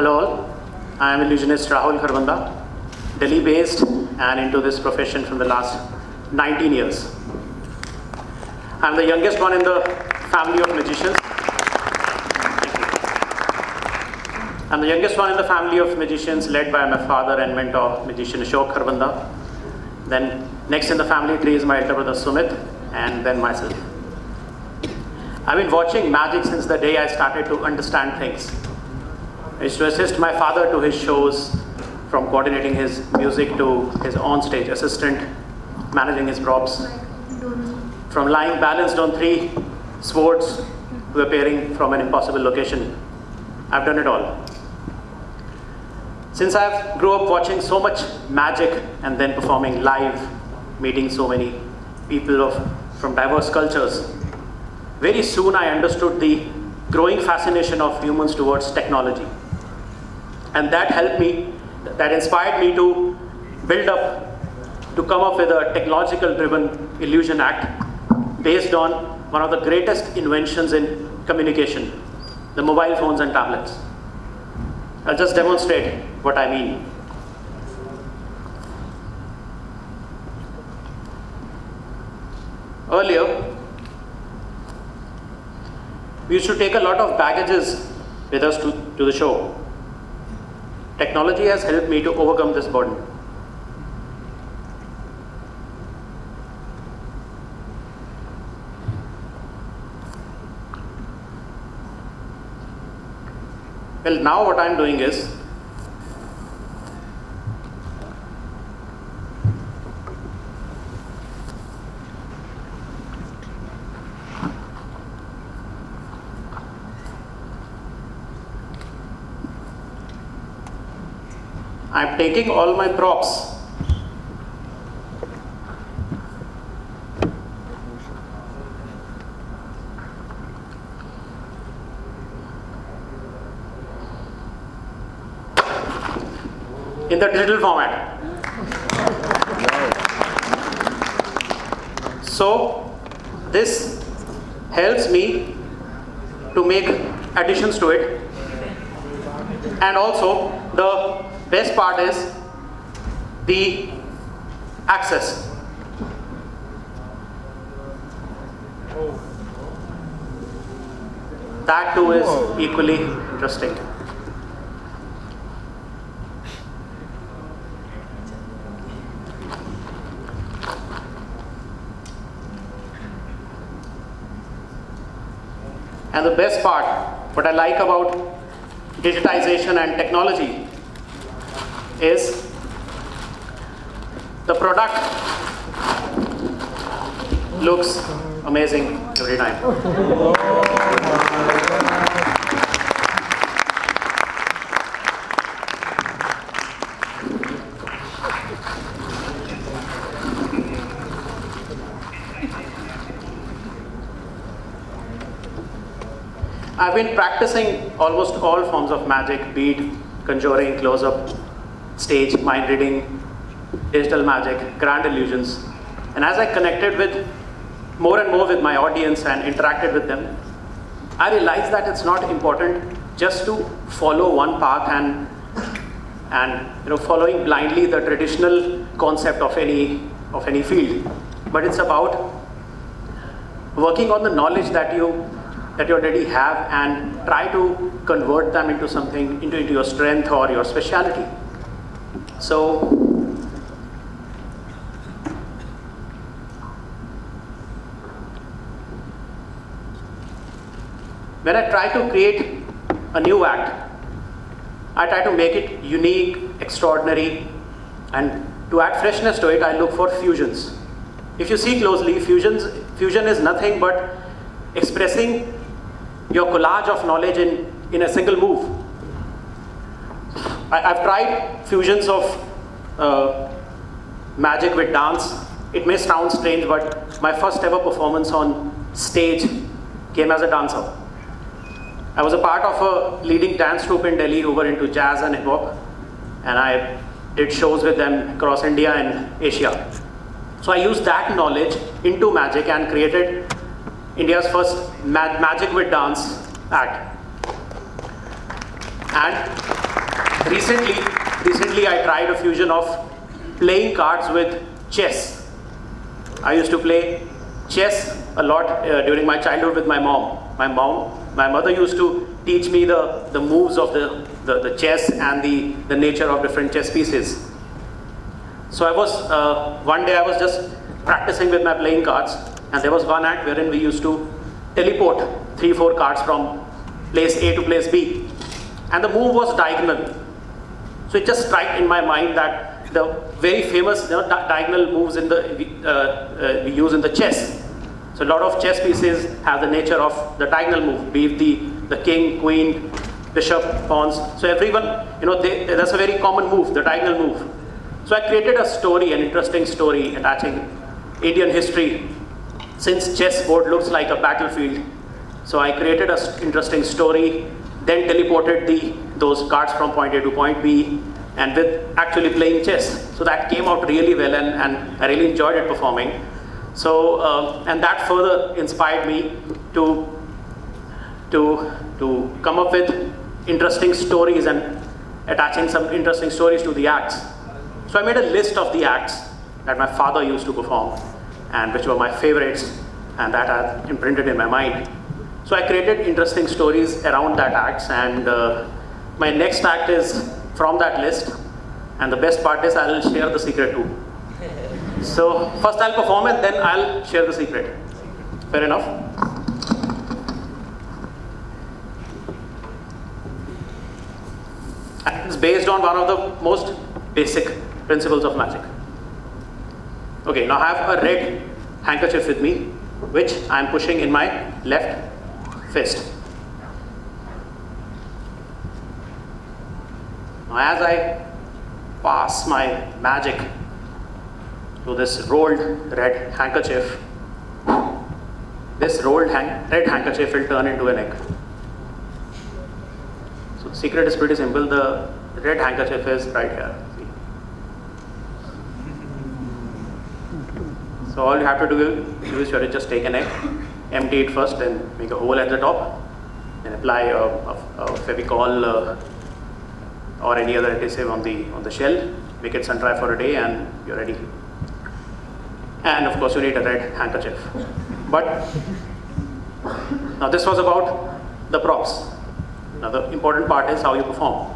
Hello all, I am illusionist Rahul Kharbanda, Delhi based and into this profession from the last 19 years. I am the youngest one in the family of magicians. I am the youngest one in the family of magicians led by my father and mentor, magician Kharbanda. Then next in the family tree is my elder brother Sumit, and then myself. I've been watching magic since the day I started to understand things. I used to assist my father to his shows, from coordinating his music to his on-stage assistant, managing his props, from lying balanced on 3 swords to appearing from an impossible location. I've done it all. Since I grew up watching so much magic and then performing live, meeting so many people from diverse cultures, very soon I understood the growing fascination of humans towards technology. And that helped me, that inspired me to come up with a technological driven illusion act based on one of the greatest inventions in communication, the mobile phones and tablets. I'll just demonstrate what I mean. Earlier, we used to take a lot of baggages with us to the show. Technology has helped me to overcome this burden. Well, now what I'm doing is, I'm taking all my props in the digital format. So this helps me to make additions to it, and also the best part is the access. That too is equally interesting. And the best part, what I like about digitization and technology is the product looks amazing every time. I've been practicing almost all forms of magic, bead, conjuring, close-up, stage, mind reading, digital magic, grand illusions. And as I connected with more and more with my audience and interacted with them, I realized that it's not important just to follow one path and following blindly the traditional concept of any field. But it's about working on the knowledge that you already have and try to convert them into something, into your strength or your speciality. So, when I try to create a new act, I try to make it unique, extraordinary, and to add freshness to it, I look for fusions. If you see closely, fusion is nothing but expressing your collage of knowledge in a single move. I've tried fusions of magic with dance. It may sound strange, but my first ever performance on stage came as a dancer. I was a part of a leading dance troupe in Delhi who were into jazz and hip hop, and I did shows with them across India and Asia. So I used that knowledge into magic and created India's first magic with dance act. And Recently I tried a fusion of playing cards with chess. I used to play chess a lot during my childhood with my mom. My mother used to teach me the moves of the chess and the nature of different chess pieces. So one day I was just practicing with my playing cards, and there was one act wherein we used to teleport 3-4 cards from place A to place B. And the move was diagonal. So it just struck in my mind that the very famous diagonal moves we use in the chess. So a lot of chess pieces have the nature of the diagonal move, be it the king, queen, bishop, pawns. So everyone, that's a very common move, the diagonal move. So I created a story, an interesting story attaching Indian history, since chessboard looks like a battlefield. So I created an interesting story, then teleported those cards from point A to point B, and with actually playing chess. So that came out really well, and I really enjoyed it performing. So, and that further inspired me to come up with interesting stories and attaching some interesting stories to the acts. So I made a list of the acts that my father used to perform, and which were my favorites, and that I imprinted in my mind. So I created interesting stories around that acts, and my next act is from that list, and the best part is I'll share the secret too. So first I'll perform it, then I'll share the secret. Fair enough? And it's based on one of the most basic principles of magic. Okay, now I have a red handkerchief with me, which I'm pushing in my left fist. Now as I pass my magic to this rolled red handkerchief, this rolled red handkerchief will turn into an egg. So the secret is pretty simple. The red handkerchief is right here. See? So all you have to do is you have to just take an egg, empty it first, and make a hole at the top, and apply a Fevicol or any other adhesive on the shell. Make it sun dry for a day, and you're ready. And of course, you need a red handkerchief. But now this was about the props. Now the important part is how you perform.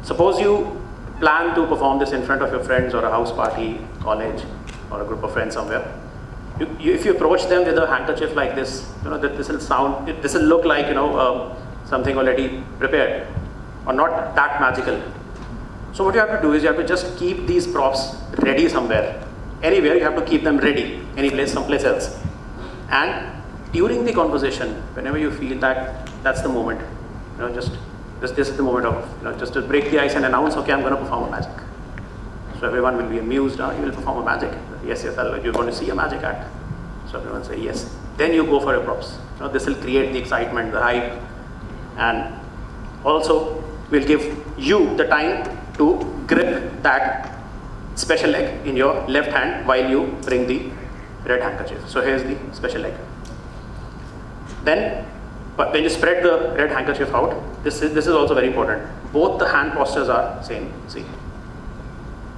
Suppose you plan to perform this in front of your friends or a house party, college, or a group of friends somewhere. If you approach them with a handkerchief like this, this will look like something already prepared, or not that magical. So what you have to do is you have to just keep these props ready somewhere. Anywhere, you have to keep them ready, any place, someplace else. And during the conversation, whenever you feel that that's the moment, this is the moment of, just to break the ice and announce, okay, I'm going to perform a magic. So everyone will be amused, you will perform a magic. Yes, you're going to see a magic act. So everyone say yes. Then you go for your props. This will create the excitement, the hype, and also will give you the time to grip that special egg in your left hand while you bring the red handkerchief. So here's the special egg. Then, when you spread the red handkerchief out, this is also very important. Both the hand postures are same. See.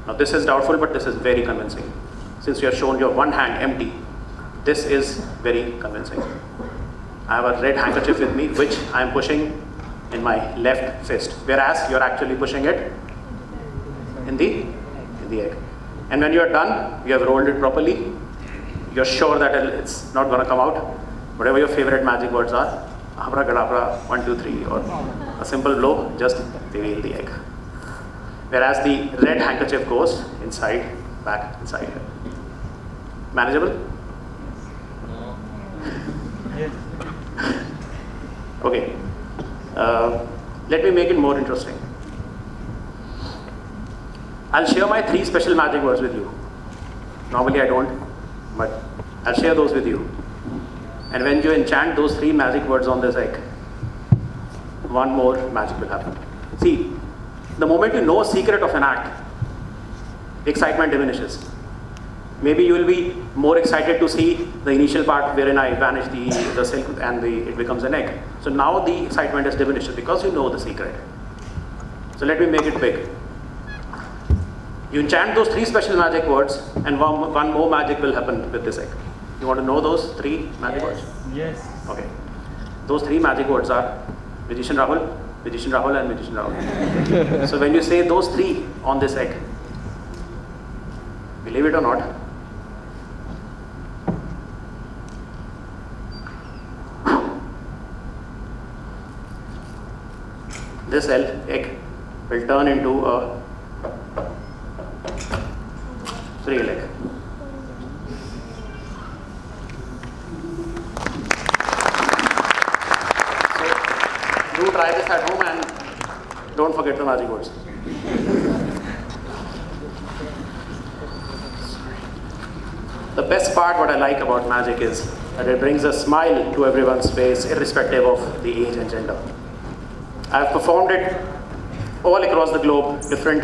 Now this is doubtful, but this is very convincing. Since you have shown your one hand empty, this is very convincing. I have a red handkerchief with me, which I am pushing in my left fist, whereas you are actually pushing it in the egg. And when you are done, you have rolled it properly, you're sure that it's not going to come out. Whatever your favorite magic words are, abracadabra, 1, 2, 3, or a simple blow, just reveal the egg. Whereas the red handkerchief goes inside, back, inside. Manageable? No. Okay. Let me make it more interesting. I'll share my 3 special magic words with you. Normally I don't, but I'll share those with you. And when you enchant those 3 magic words on this egg, one more magic will happen. See, the moment you know a secret of an act, the excitement diminishes. Maybe you will be more excited to see the initial part wherein I vanish the silk and it becomes an egg. So now the excitement is diminished because you know the secret. So let me make it big. You enchant those 3 special magic words, and one more magic will happen with this egg. You want to know those 3 magic words? Yes. Okay. Those 3 magic words are Magician Rahul, and Magician Rahul. So when you say those 3 on this egg, believe it or not, this egg will turn into a real egg. So do try this at home and don't forget the magic words. The best part, what I like about magic, is that it brings a smile to everyone's face, irrespective of the age and gender. I have performed it all across the globe, different